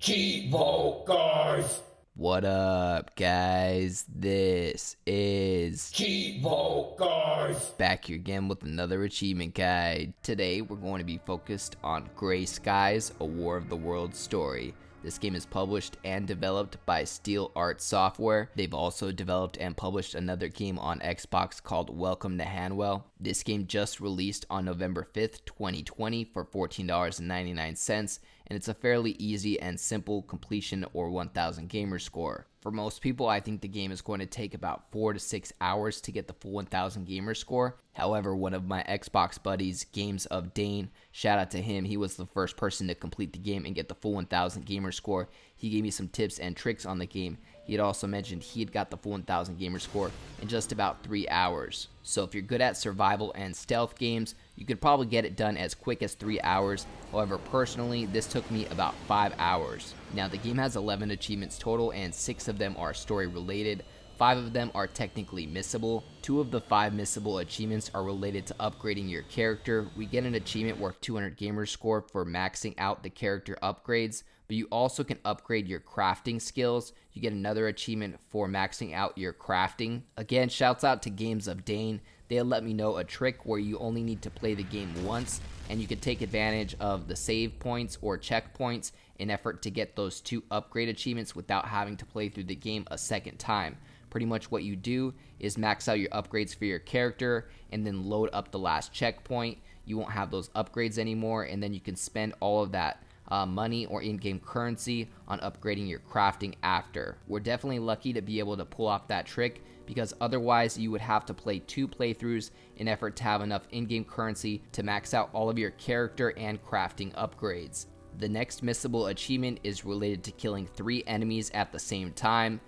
Cheevo, guys! What up, guys? This is Cheevo, guys! back here again with another achievement guide. Today, we're going to be focused on Gray Skies, A War of the Worlds story. This game is published and developed by Steel Art Software. They've also developed and published another game on Xbox called Welcome to Hanwell. This game just released on November 5th, 2020 for $14.99, and it's a fairly easy and simple completion or 1000 gamer score. For most people, I think the game is going to take about 4 to 6 hours to get the full 1000 gamer score. However, one of my Xbox buddies, Games of Dane, shout out to him, he was the first person to complete the game and get the full 1000 gamer score. He gave me some tips and tricks on the game. He had also mentioned he had got the full 1000 gamer score in just about 3 hours. So if you're good at survival and stealth games, you could probably get it done as quick as 3 hours. However, personally, this took me about 5 hours. Now, the game has 11 achievements total, and 6 of them are story related. 5 of them are technically missable. 2 of the 5 missable achievements are related to upgrading your character. We get an achievement worth 200 gamer score for maxing out the character upgrades, but you also can upgrade your crafting skills. You get another achievement for maxing out your crafting. Again, shouts out to Games of Dane. They'll let me know a trick where you only need to play the game once, and you can take advantage of the save points or checkpoints in effort to get those 2 upgrade achievements without having to play through the game a second time. Pretty much what you do is max out your upgrades for your character and then load up the last checkpoint. You won't have those upgrades anymore, and then you can spend all of that money or in-game currency on upgrading your crafting after. We're definitely lucky to be able to pull off that trick, because otherwise you would have to play 2 playthroughs in effort to have enough in-game currency to max out all of your character and crafting upgrades. The next missable achievement is related to killing 3 enemies at the same time.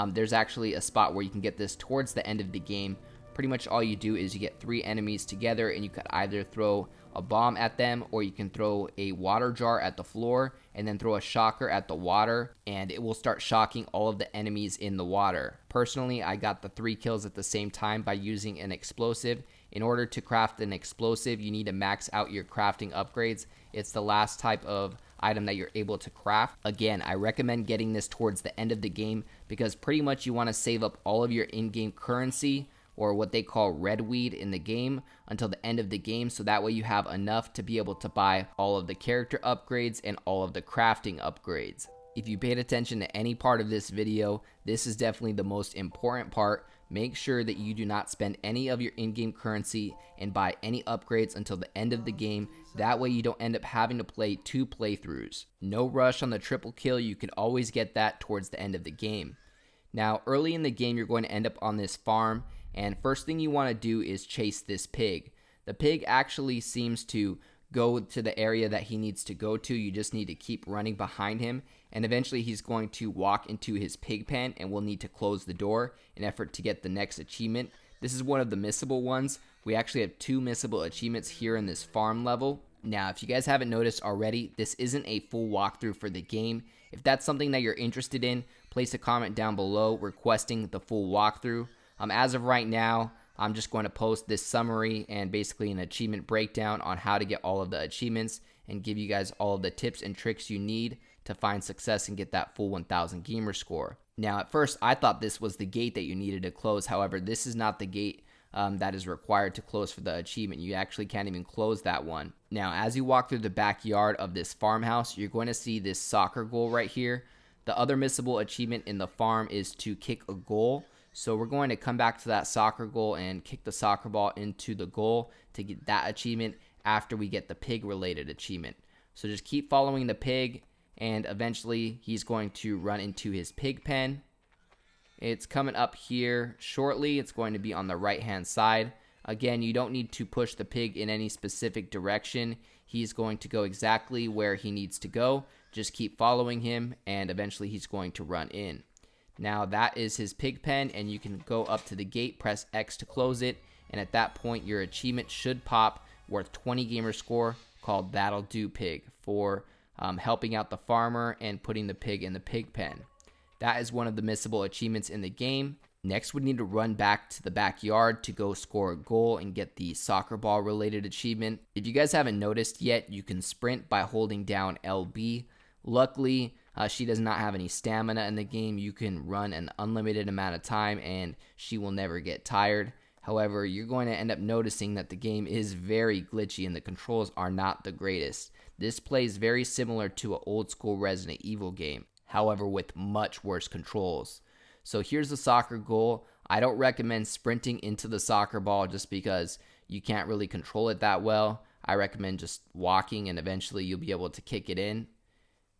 There's actually a spot where you can get this towards the end of the game. Pretty much all you do is you get 3 enemies together, and you could either throw a bomb at them, or you can throw a water jar at the floor and then throw a shocker at the water, and it will start shocking all of the enemies in the water. Personally, I got the 3 kills at the same time by using an explosive. In order to craft an explosive, you need to max out your crafting upgrades. It's the last type of item that you're able to craft. Again, I recommend getting this towards the end of the game, because pretty much you want to save up all of your in-game currency, or what they call red weed in the game, until the end of the game, so that way you have enough to be able to buy all of the character upgrades and all of the crafting upgrades. If you paid attention to any part of this video, this is definitely the most important part. Make sure that you do not spend any of your in-game currency and buy any upgrades until the end of the game. That way you don't end up having to play 2 playthroughs. No rush on the triple kill, you can always get that towards the end of the game. Now, early in the game, you're going to end up on this farm, and first thing you want to do is chase this pig. The pig actually seems to go to the area that he needs to go to. You just need to keep running behind him, and eventually he's going to walk into his pig pen, and we'll need to close the door in effort to get the next achievement. This is one of the missable ones. We actually have 2 missable achievements here in this farm level. Now, if you guys haven't noticed already, this isn't a full walkthrough for the game. If that's something that you're interested in, place a comment down below requesting the full walkthrough. As of right now, I'm just going to post this summary and basically an achievement breakdown on how to get all of the achievements and give you guys all of the tips and tricks you need to find success and get that full 1000 gamer score. Now, at first, I thought this was the gate that you needed to close. However, this is not the gate that is required to close for the achievement. You actually can't even close that one. Now, as you walk through the backyard of this farmhouse, you're going to see this soccer goal right here. The other missable achievement in the farm is to kick a goal. So we're going to come back to that soccer goal and kick the soccer ball into the goal to get that achievement after we get the pig related achievement. So just keep following the pig, and eventually he's going to run into his pig pen. It's coming up here shortly. It's going to be on the right hand side. Again, you don't need to push the pig in any specific direction. He's going to go exactly where he needs to go. Just keep following him, and eventually he's going to run in. Now that is his pig pen, and you can go up to the gate, press X to close it, and at that point your achievement should pop worth 20 gamer score called That'll Do Pig for helping out the farmer and putting the pig in the pig pen. That is one of the missable achievements in the game. Next, we need to run back to the backyard to go score a goal and get the soccer ball related achievement. If you guys haven't noticed yet, you can sprint by holding down LB. Luckily, She does not have any stamina in the game. You can run an unlimited amount of time and she will never get tired. However, you're going to end up noticing that the game is very glitchy and the controls are not the greatest. This plays very similar to an old school Resident Evil game, however with much worse controls. So here's the soccer goal. I don't recommend sprinting into the soccer ball just because you can't really control it that well. I recommend just walking and eventually you'll be able to kick it in.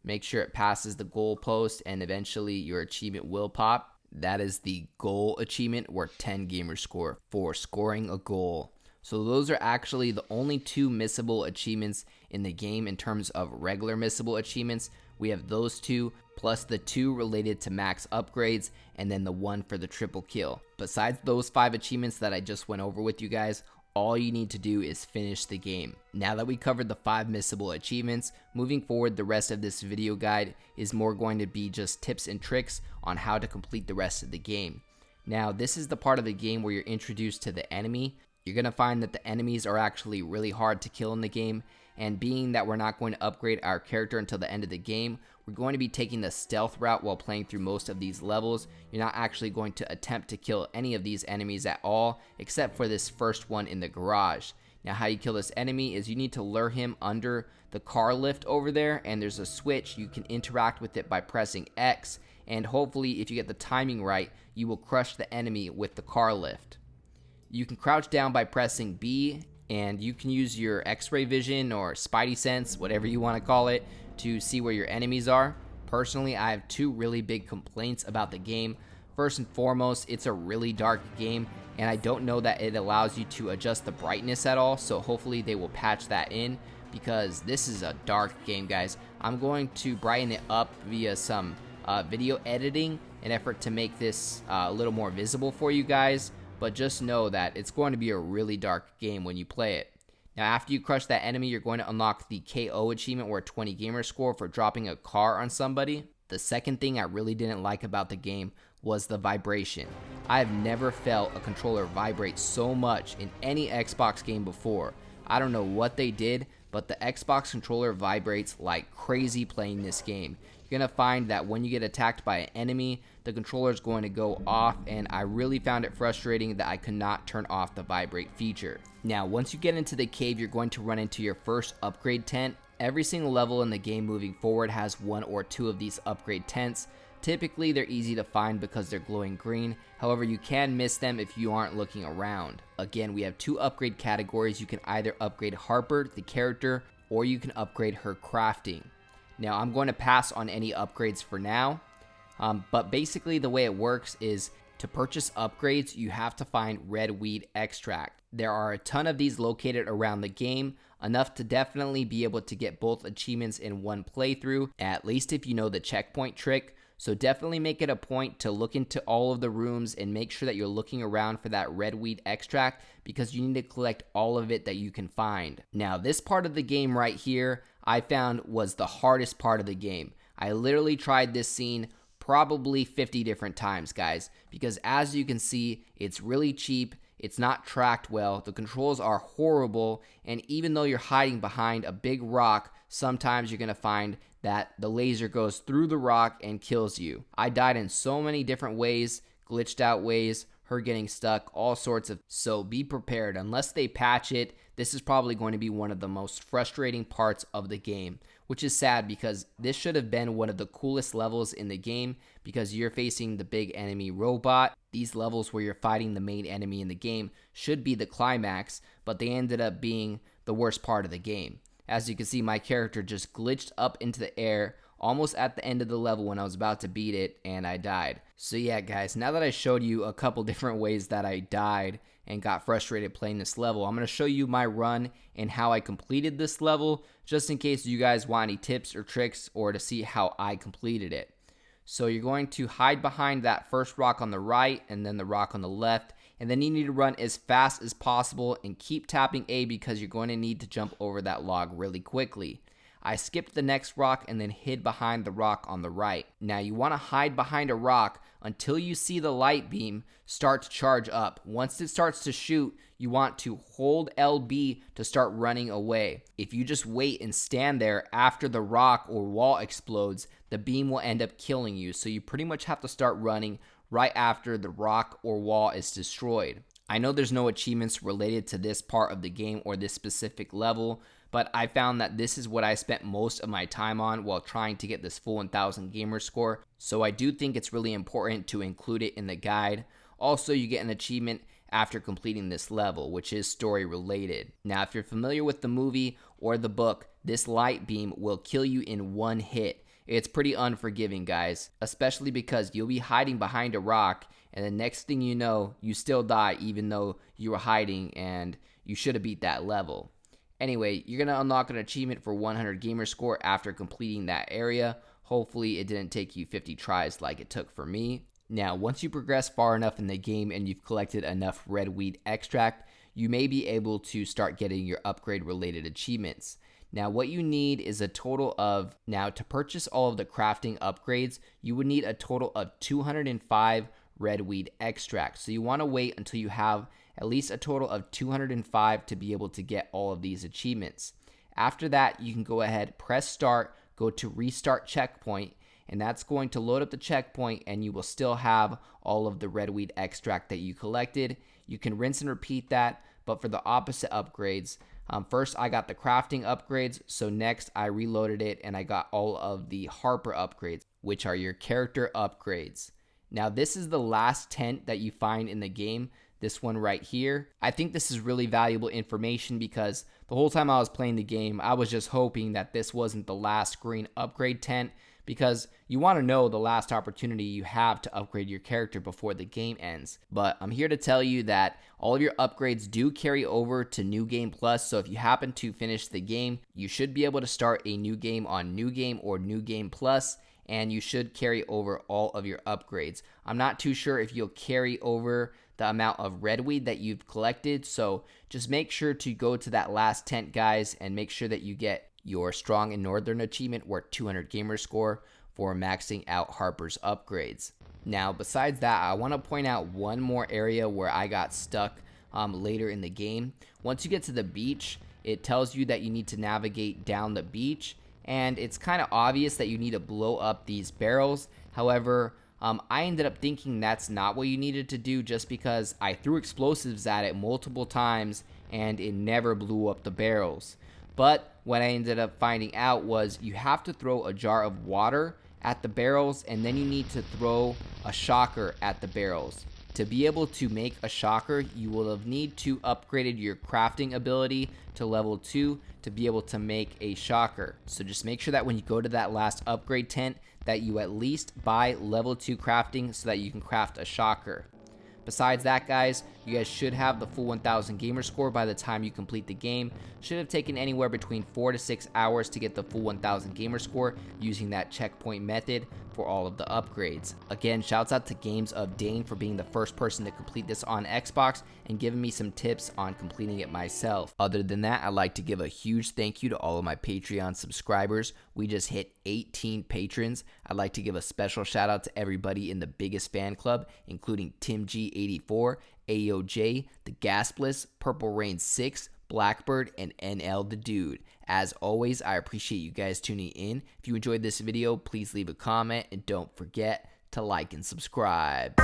Make sure it passes the goal post and eventually your achievement will pop. That is the goal achievement or 10 gamer score for scoring a goal. So those are actually the only 2 missable achievements in the game in terms of regular missable achievements. We have those 2 plus the 2 related to max upgrades and then the 1 for the triple kill. Besides those 5 achievements that I just went over with you guys, all you need to do is finish the game. Now that we covered the 5 missable achievements, moving forward the rest of this video guide is more going to be just tips and tricks on how to complete the rest of the game. Now this is the part of the game where you're introduced to the enemy. You're going to find that the enemies are actually really hard to kill in the game, and being that we're not going to upgrade our character until the end of the game, we're going to be taking the stealth route while playing through most of these levels. You're not actually going to attempt to kill any of these enemies at all, except for this first one in the garage. Now how you kill this enemy is you need to lure him under the car lift over there, and there's a switch. You can interact with it by pressing X, and hopefully if you get the timing right, you will crush the enemy with the car lift. You can crouch down by pressing B, and you can use your X-ray vision or Spidey sense, whatever you want to call it, to see where your enemies are. Personally, I have 2 really big complaints about the game. First and foremost, it's a really dark game, and I don't know that it allows you to adjust the brightness at all, so hopefully they will patch that in, because this is a dark game, guys. I'm going to brighten it up via some video editing in effort to make this a little more visible for you guys, but just know that it's going to be a really dark game when you play it. Now after you crush that enemy, you're going to unlock the KO achievement or 20 gamer score for dropping a car on somebody. The second thing I really didn't like about the game was the vibration. I have never felt a controller vibrate so much in any Xbox game before. I don't know what they did, but the Xbox controller vibrates like crazy playing this game. You're going to find that when you get attacked by an enemy, the controller is going to go off, and I really found it frustrating that I could not turn off the vibrate feature. Now, once you get into the cave, you're going to run into your first upgrade tent. Every single level in the game moving forward has 1 or 2 of these upgrade tents. Typically, they're easy to find because they're glowing green. However, you can miss them if you aren't looking around. Again, we have 2 upgrade categories. You can either upgrade Harper, the character, or you can upgrade her crafting. Now, I'm going to pass on any upgrades for now, but basically the way it works is to purchase upgrades, you have to find red weed extract. There are a ton of these located around the game, enough to definitely be able to get both achievements in one playthrough, at least if you know the checkpoint trick. So definitely make it a point to look into all of the rooms and make sure that you're looking around for that red weed extract, because you need to collect all of it that you can find. Now, this part of the game right here, I found was the hardest part of the game. I literally tried this scene probably 50 different times, guys, because as you can see, it's really cheap. It's not tracked well, the controls are horrible, and even though you're hiding behind a big rock, sometimes you're going to find that the laser goes through the rock and kills you. I died in so many different ways, glitched out ways, her getting stuck, all sorts of. So be prepared. Unless they patch it, this is probably going to be one of the most frustrating parts of the game, which is sad because this should have been one of the coolest levels in the game because you're facing the big enemy robot. These levels where you're fighting the main enemy in the game should be the climax, but they ended up being the worst part of the game. As you can see, my character just glitched up into the air almost at the end of the level when I was about to beat it, and I died. So yeah, guys, now that I showed you a couple different ways that I died and got frustrated playing this level, I'm going to show you my run and how I completed this level, just in case you guys want any tips or tricks or to see how I completed it. So you're going to hide behind that first rock on the right and then the rock on the left, and then you need to run as fast as possible and keep tapping A because you're going to need to jump over that log really quickly. I skipped the next rock and then hid behind the rock on the right. Now you want to hide behind a rock until you see the light beam start to charge up. Once it starts to shoot, you want to hold LB to start running away. If you just wait and stand there after the rock or wall explodes, the beam will end up killing you. So you pretty much have to start running right after the rock or wall is destroyed. I know there's no achievements related to this part of the game or this specific level, but I found that this is what I spent most of my time on while trying to get this full 1000 gamer score. So I do think it's really important to include it in the guide. Also, you get an achievement after completing this level, which is story related. Now, if you're familiar with the movie or the book, this light beam will kill you in one hit. It's pretty unforgiving, guys, especially because you'll be hiding behind a rock, and the next thing you know, you still die even though you were hiding and you should have beat that level. Anyway, you're going to unlock an achievement for 100 gamer score after completing that area. Hopefully it didn't take you 50 tries like it took for me. Now, once you progress far enough in the game and you've collected enough red weed extract, you may be able to start getting your upgrade related achievements. Now, what you need is a total of, now to purchase all of the crafting upgrades, you would need a total of 205 red weed extract. So you want to wait until you have at least a total of 205 to be able to get all of these achievements. After that, you can go ahead, press start, go to restart checkpoint, and that's going to load up the checkpoint, and you will still have all of the red weed extract that you collected. You can rinse and repeat that, but for the opposite upgrades, first I got the crafting upgrades, so next I reloaded it and I got all of the Harper upgrades, which are your character upgrades. Now this is the last tent that you find in the game, this one right here. I think this is really valuable information because the whole time I was playing the game, I was just hoping that this wasn't the last green upgrade tent, because you want to know the last opportunity you have to upgrade your character before the game ends. But I'm here to tell you that all of your upgrades do carry over to New Game Plus, so if you happen to finish the game, you should be able to start a new game on New Game or New Game Plus, and you should carry over all of your upgrades. I'm not too sure if you'll carry over the amount of red weed that you've collected, so just make sure to go to that last tent, guys, and make sure that you get your Strong and Northern achievement worth 200 gamer score for maxing out Harper's upgrades. Now, besides that, I want to point out one more area where I got stuck later in the game. Once you get to the beach, it tells you that you need to navigate down the beach, and it's kind of obvious that you need to blow up these barrels. However, I ended up thinking that's not what you needed to do, just because I threw explosives at it multiple times and it never blew up the barrels. But what I ended up finding out was you have to throw a jar of water at the barrels, and then you need to throw a shocker at the barrels. To be able to make a shocker, you will have need to upgraded your crafting ability to level 2 to be able to make a shocker. So just make sure that when you go to that last upgrade tent that you at least buy level 2 crafting so that you can craft a shocker. Besides that, guys, you guys should have the full 1000 gamer score by the time you complete the game. Should have taken anywhere between 4 to 6 hours to get the full 1000 gamer score using that checkpoint method for all of the upgrades. Again, shouts out to Games of Dane for being the first person to complete this on Xbox and giving me some tips on completing it myself. Other than that, I'd like to give a huge thank you to all of my Patreon subscribers. We just hit 18 patrons. I'd like to give a special shout out to everybody in the biggest fan club, including Tim G84, AOJ, The Gaspless, Purple Rain 6, Blackbird, and NL the Dude. As always, I appreciate you guys tuning in. If you enjoyed this video, please leave a comment and don't forget to like and subscribe.